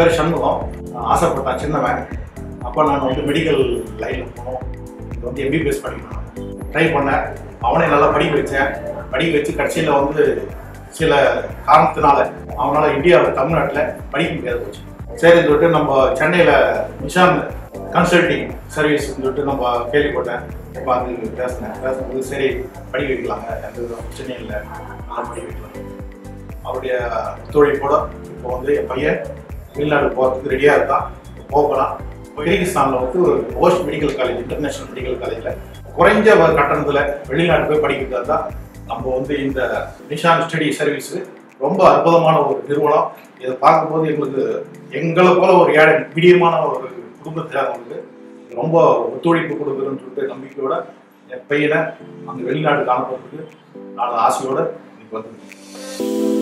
பேர் சண்முகம். ஆசைப்பட்டான் சின்னவன். அப்போ நான் வந்து மெடிக்கல் லைனில் போகணும், இது வந்து எம்பிபிஎஸ் படிக்கணும் ட்ரை பண்ணேன். அவனே நல்லா படிக்க வச்சேன். படிக்க வச்சு கடைசியில் வந்து சில காரணத்தினால அவனால் இந்தியாவில் தமிழ்நாட்டில் படிக்க முடியாது போச்சு. சரின்னு சொல்லிட்டு நம்ம சென்னையில் நிஷான் கன்சல்டிங் சர்வீஸ் சொல்லிட்டு நம்ம கேள்விப்பட்டேன். இப்போ அது பேசும்போது சரி படிக்க வைக்கலாங்க, எந்த பிரச்சனையும் இல்லை, நல்லா படிக்க வைக்கலாம். அவருடைய ஒத்துழைப்போட இப்போ வந்து என் பையன் வெளிநாடு போகிறதுக்கு ரெடியாக இருக்கான். போகலாம். கிர்கிஸ்தானில் வந்து ஒரு post medical college, international medical காலேஜில் குறைஞ்ச கட்டணத்தில் வெளிநாடு போய் படிக்கிறது தான் நம்ம வந்து இந்த நிஷான் ஸ்டடி சர்வீஸு ரொம்ப அற்புதமான ஒரு நிறுவனம். இதை பார்க்கும்போது எங்களை போல ஒரு ஏழை மீடியமான ஒரு குடும்பத்தில் அவங்களுக்கு ரொம்ப ஒத்துழைப்பு கொடுக்குறேன்னு சொல்லிட்டு நம்பிக்கையோட என் பையனை அந்த வெளிநாட்டுக்கு அனுப்புறதுக்கு நான் ஆசையோடு இன்னைக்கு வந்து